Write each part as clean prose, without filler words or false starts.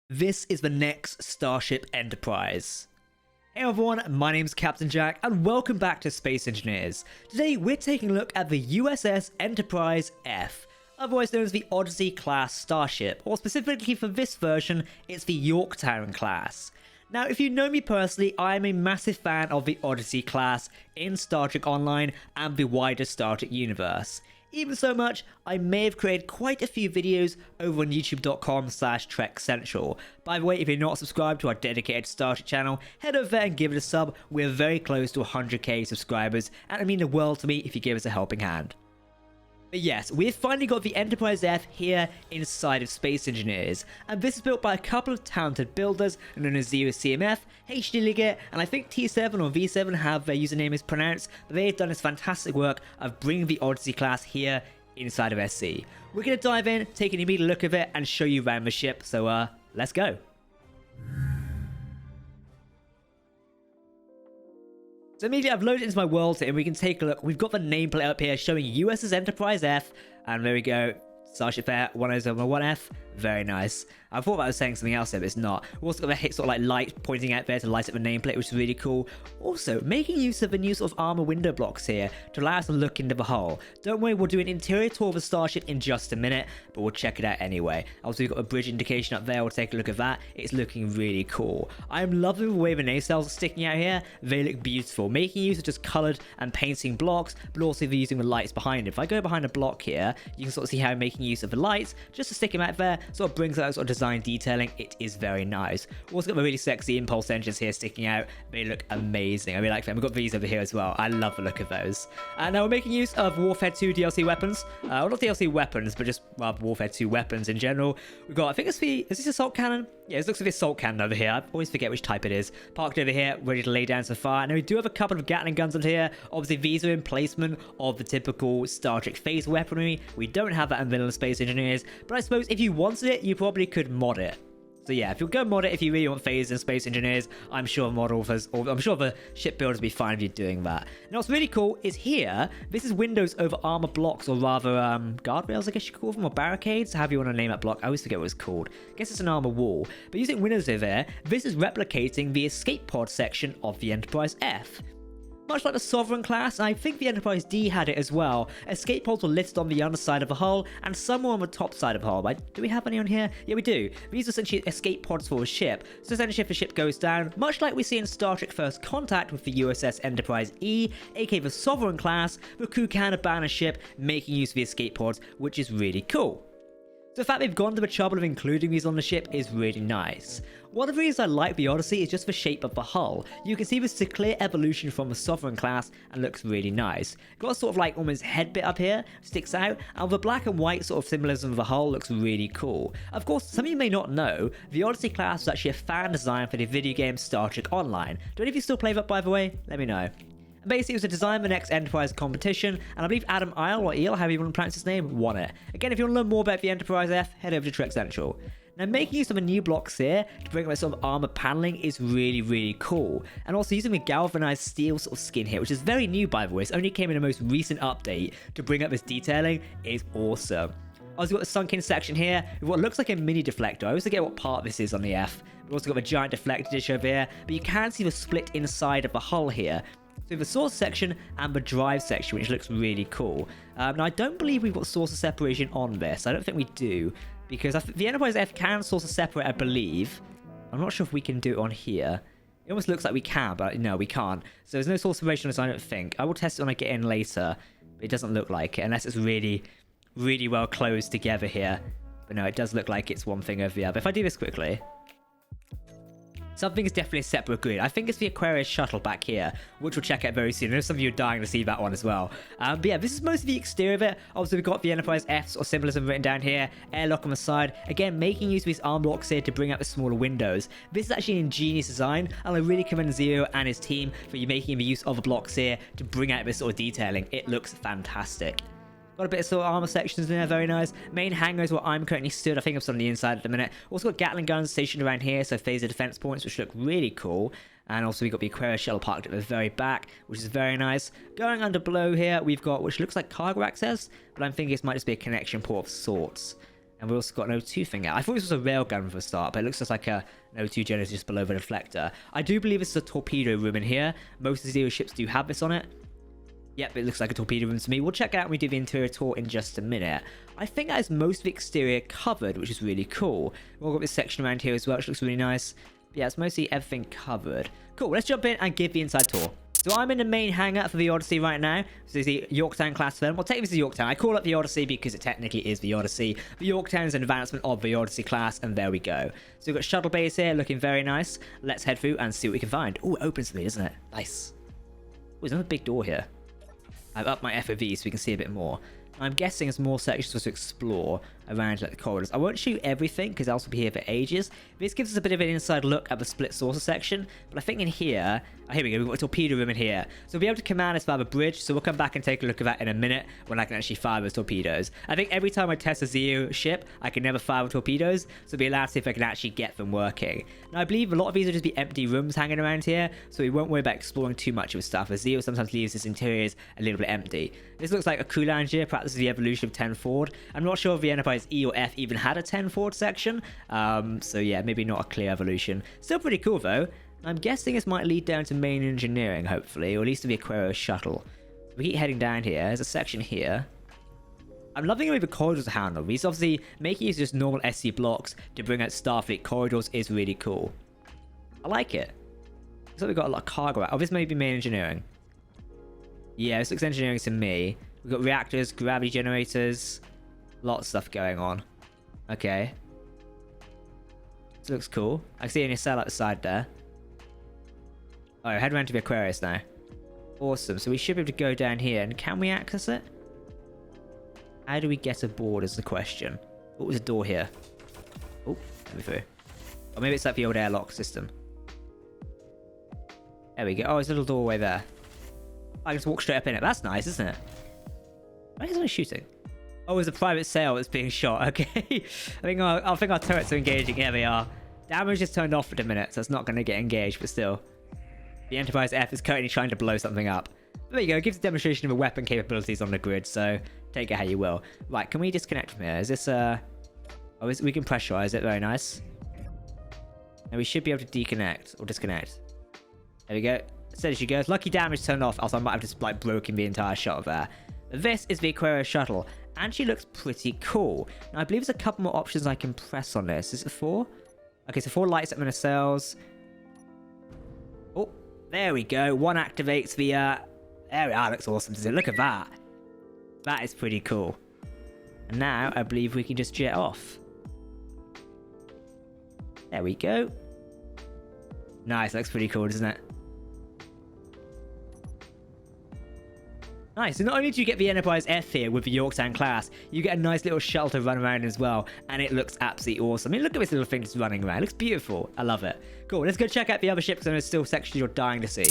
This is the next Starship Enterprise. Hey everyone, my name's Captain Jack and welcome back to Space Engineers. Today we're taking a look at the USS Enterprise-F, otherwise known as the Odyssey-class Starship, or specifically for this version, it's the Yorktown-Class. Now, if you know me personally, I am a massive fan of the Odyssey-class in Star Trek Online and the wider Star Trek universe. Even so much, I may have created quite a few videos over on youtube.com/TrekCentral. By the way, if you're not subscribed to our dedicated Star Trek channel, head over there and give it a sub. We're very close to 100k subscribers, and it means the world to me if you give us a helping hand. But yes, we've finally got the Enterprise-F here inside of Space Engineers, and this is built by a couple of talented builders known as ZeroCMF, HD Liggett, and I think T7 or V7 have their username is pronounced, but they've done this fantastic work of bringing the Odyssey class here inside of SC. We're going to dive in, take an immediate look at it, and show you around the ship, so let's go. So immediately I've loaded it into my world and we can take a look. We've got the nameplate up here showing USS Enterprise-F, and there we go. Starship Air 1001F, very nice. I thought I was saying something else there, but it's not. We've also got the sort of like light pointing out there to light up the nameplate, which is really cool. Also, making use of the new sort of armor window blocks here to allow us to look into the hull. Don't worry, we'll do an interior tour of the Starship in just a minute, but we'll check it out anyway. Also, we've got a bridge indication up there. We'll take a look at that. It's looking really cool. I'm loving the way the nacelles are sticking out here. They look beautiful. Making use of just colored and painting blocks, but also using the lights behind it. If I go behind a block here, you can sort of see how I'm making use of the lights just to stick them out there, sort of brings out sort of design detailing. It is very nice. We've also got the really sexy impulse engines here sticking out. They look amazing. I really like them. We've got these over here as well. I love the look of those. Now we're making use of Warfare 2 DLC weapons. Well, not DLC weapons, but just Warfare 2 weapons in general. We've got, I think it's the, is this assault cannon? Yeah, it looks like the assault cannon over here. I always forget which type it is. Parked over here, ready to lay down some fire. Now we do have a couple of Gatling guns on here. Obviously, these are in placement of the typical Star Trek phase weaponry. We don't have that in vanilla Space Engineers, but I suppose if you wanted it, you probably could mod it. So yeah, if you'll go mod it, if you really want phase in Space Engineers, I'm sure I'm sure the shipbuilders will be fine with you doing that. Now what's really cool is here, this is windows over armor blocks, or rather guardrails, I guess you could call them, or barricades, however you want to name that block. I always forget what it's called. I guess it's an armor wall. But using windows over there, this is replicating the escape pod section of the Enterprise-F. Much like the Sovereign-class, I think the Enterprise-D had it as well. Escape pods were listed on the underside of the hull, and some were on the top side of the hull. Do we have any on here? Yeah, we do. These are essentially escape pods for a ship. So essentially if the ship goes down, much like we see in Star Trek First Contact with the USS Enterprise-E, aka the Sovereign-class, the crew can abandon a ship, making use of the escape pods, which is really cool. So the fact they've gone to the trouble of including these on the ship is really nice. One of the reasons I like the Odyssey is just the shape of the hull. You can see this is a clear evolution from the Sovereign class and looks really nice. Got a sort of like almost head bit up here, sticks out, and the black and white sort of symbolism of the hull looks really cool. Of course, some of you may not know, the Odyssey class was actually a fan design for the video game Star Trek Online. Do any of you still play that, by the way? Let me know. Basically, it was a design for the next Enterprise competition, and I believe Adam Isle, or Eel, however you want to pronounce his name, won it. Again, if you want to learn more about the Enterprise-F, head over to Trek Central. Now, making use of the new blocks here to bring up sort of armor paneling is really, really cool. And also using the galvanized steel sort of skin here, which is very new, by the way. It's only came in the most recent update to bring up this detailing, is awesome. Also got the sunk-in section here with what looks like a mini deflector. I always forget what part this is on the F. We've also got the giant deflector dish over here, but you can see the split inside of the hull here. So the source section and the drive section, which looks really cool. Now, I don't believe we've got source of separation on this. I don't think we do, because the Enterprise-F can source of separate, I believe. I'm not sure if we can do it on here. It almost looks like we can, but no, we can't. So there's no source separation on this, I don't think. I will test it when I get in later, but it doesn't look like it, unless it's really, really well closed together here. But no, it does look like it's one thing over the other. If I do this quickly... Something is definitely a separate grid. I think it's the Aquarius shuttle back here, which we'll check out very soon. I know some of you are dying to see that one as well. But yeah, this is most of the exterior of it. Obviously, we've got the Enterprise-F's or symbolism written down here. Airlock on the side. Again, making use of these arm blocks here to bring out the smaller windows. This is actually an ingenious design, and I really commend Zero and his team for making the use of the blocks here to bring out this sort of detailing. It looks fantastic. Got a bit of sort of armor sections in there, very nice. Main hangar is where I'm currently stood. I think I'm stood on the inside at the minute. Also got Gatling guns stationed around here, so phaser defense points, which look really cool. And also we've got the Aquarius shuttle parked at the very back, which is very nice. Going under below here, we've got, which looks like cargo access, but I'm thinking this might just be a connection port of sorts. And we've also got an O2 thing out. I thought this was a railgun for a start, but it looks just like an O2 generator just below the reflector. I do believe this is a torpedo room in here. Most of the Zero ships do have this on it. Yep, it looks like a torpedo room to me. We'll check out when we do the interior tour in just a minute. I think that is most of the exterior covered, which is really cool. We've all got this section around here as well, which looks really nice. But yeah, it's mostly everything covered. Cool, let's jump in and give the inside tour. So I'm in the main hangar for the Odyssey right now. This is the Yorktown-class film. Well, technically this is Yorktown. I call it the Odyssey because it technically is the Odyssey. The Yorktown is an advancement of the Odyssey-class, and there we go. So we've got shuttle bays here, looking very nice. Let's head through and see what we can find. Oh, it opens to me, doesn't it? Nice. Oh, there's another big door here. I've upped my FOV so we can see a bit more. I'm guessing there's more sections for us to explore around like the corridors. I won't shoot everything because I'll also be here for ages. This gives us a bit of an inside look at the split saucer section. But I think in here, here we go, we've got a torpedo room in here. So we'll be able to command us via the bridge. So we'll come back and take a look at that in a minute when I can actually fire those torpedoes. I think every time I test a Zero ship, I can never fire the torpedoes. So we'll be allowed to see if I can actually get them working. Now I believe a lot of these will just be empty rooms hanging around here. So we won't worry about exploring too much of stuff, as Zero sometimes leaves its interiors a little bit empty. This looks like a crew lounge here. Perhaps this is the evolution of 10 forward. I'm not sure if the Enterprise E or F even had a 10 forward section. So yeah, maybe not a clear evolution. Still pretty cool though. I'm guessing this might lead down to main engineering, hopefully, or at least to the Aquarius shuttle. So we keep heading down here. There's a section here. I'm loving the way the corridors are handled. These obviously making use of just normal SC blocks to bring out Starfleet corridors is really cool. I like it. Looks like we've got a lot of cargo out. Oh, this may be main engineering. Yeah, this looks engineering to me. We've got reactors, gravity generators, lots of stuff going on. Okay. This looks cool. I can see any cell at the side there. Alright, head around to the Aquarius now. Awesome. So we should be able to go down here. And can we access it? How do we get aboard is the question. What was the door here? Oh, let me through. Or maybe it's like the old airlock system. There we go. Oh, there's a little doorway there. I can just walk straight up in it. That's nice, isn't it? Why is someone shooting? Oh, there's a private sail that's being shot. Okay. I think our turrets are engaging. Here they are. Damage is turned off for a minute, so it's not going to get engaged, but still. The Enterprise-F is currently trying to blow something up. There you go. It gives a demonstration of the weapon capabilities on the grid, so take it how you will. Right, can we disconnect from here? Is this oh, we can pressurize it. Very nice. And we should be able to deconnect or disconnect. There we go. Steady she goes. Lucky damage turned off. Also, I might have just like broken the entire shot of there. This is the Aquarius shuttle, and she looks pretty cool. Now, I believe there's a couple more options I can press on this. Is it 4? Okay, so 4 lights up in the cells. Oh, there we go. 1 activates the there we are. Looks awesome, doesn't it? Look at that. That is pretty cool. And now I believe we can just jet off. There we go. Nice. Looks pretty cool, doesn't it? Nice, so not only do you get the Enterprise-F here with the Yorktown-class, you get a nice little shuttle to run around as well, and it looks absolutely awesome. I mean, look at this little thing just running around. It looks beautiful. I love it. Cool, let's go check out the other ship, because there's still sections you're dying to see.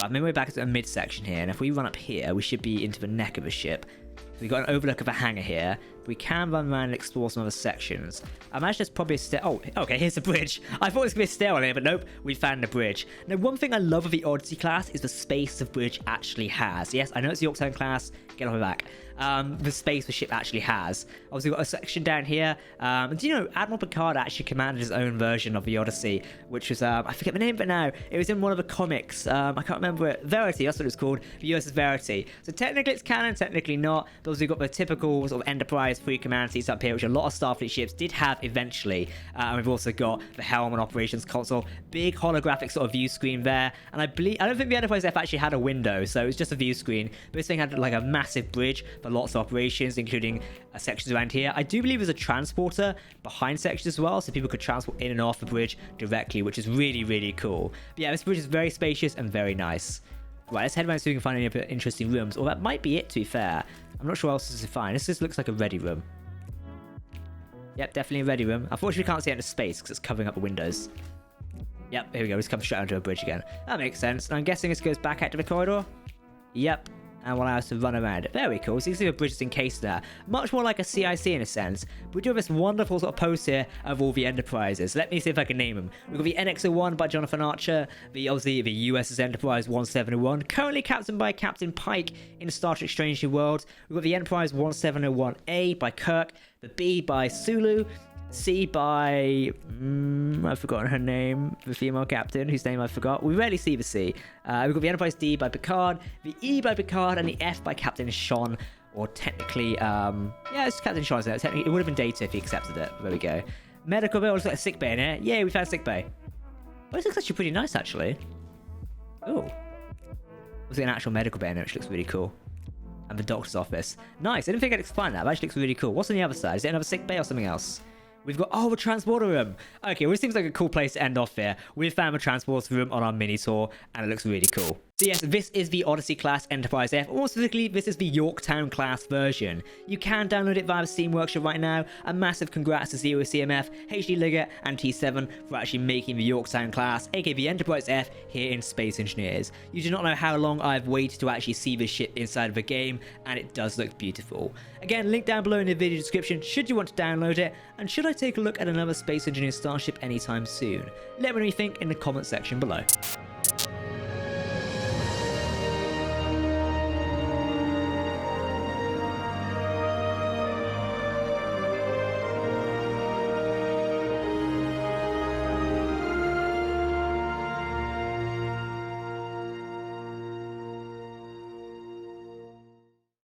I've made my way back to a mid-section here, and if we run up here, we should be into the neck of the ship. So we've got an overlook of a hangar here. We can run around and explore some other sections. I imagine there's probably a stair. Oh, okay, here's the bridge. I thought it was going to be a stair on here, but nope, we found the bridge. Now, one thing I love of the Odyssey-class is the space the bridge actually has. Yes, I know it's the Yorktown-class. Get off my back. The space the ship actually has. Obviously, we've got a section down here. Do you know, Admiral Picard actually commanded his own version of the Odyssey, which was, I forget the name of it now. It was in one of the comics. I can't remember it. Verity, that's what it was called. The USS Verity. So technically it's canon, technically not. But obviously, we've got the typical sort of Enterprise free command seats up here, which a lot of Starfleet ships did have eventually. And we've also got the helm and operations console. Big holographic sort of view screen there. And I don't think the Enterprise-F actually had a window, so it was just a view screen. But this thing had like a massive bridge for lots of operations, including sections around here. I do believe there's a transporter behind sections as well, so people could transport in and off the bridge directly, which is really, really cool. But yeah, this bridge is very spacious and very nice. Right, let's head around so we can find any other interesting rooms. Or that might be it, to be fair. I'm not sure what else is to find. This just looks like a ready room. Yep, definitely a ready room. Unfortunately, we can't see it into space because it's covering up the windows. Yep, here we go. Let's come straight onto a bridge again. That makes sense. And I'm guessing this goes back out to the corridor. Yep. and will allow us to run around it. Very cool. So you can see the bridges encased there. Much more like a CIC in a sense. But we do have this wonderful sort of post here of all the Enterprises. Let me see if I can name them. We've got the NX-01 by Jonathan Archer, obviously the USS Enterprise 1701, currently captained by Captain Pike in Star Trek Strange New Worlds. We've got the Enterprise 1701A by Kirk, the B by Sulu, C by I've forgotten her name, the female captain whose name I forgot. We rarely see the C. We've got the Enterprise D by Picard, the E by Picard, and the F by Captain Sean, or technically yeah, it's Captain Sean. So technically it would have been Data if he accepted it. There we go. Medical bay. Looks like a sick bay in here. Yay, we found a sick bay. Oh, this looks actually pretty nice actually. Oh, looks like an actual medical bay in it, which looks really cool. And the doctor's office. Nice. I didn't think I'd explain that, but it actually looks really cool. What's on the other side? Is it another sick bay or something else? We've got, oh, a transporter room. Okay, well, this seems like a cool place to end off here. We've found a transporter room on our mini tour, and it looks really cool. So yes, this is the Odyssey-class Enterprise-F, or more specifically, this is the Yorktown-class version. You can download it via the Steam Workshop right now, and massive congrats to Zero CMF, HD Liggett, and T7 for actually making the Yorktown-class, aka the Enterprise-F, here in Space Engineers. You do not know how long I've waited to actually see this ship inside of the game, and it does look beautiful. Again, link down below in the video description should you want to download it, and should I take a look at another Space Engineer Starship anytime soon? Let me know what you think in the comment section below.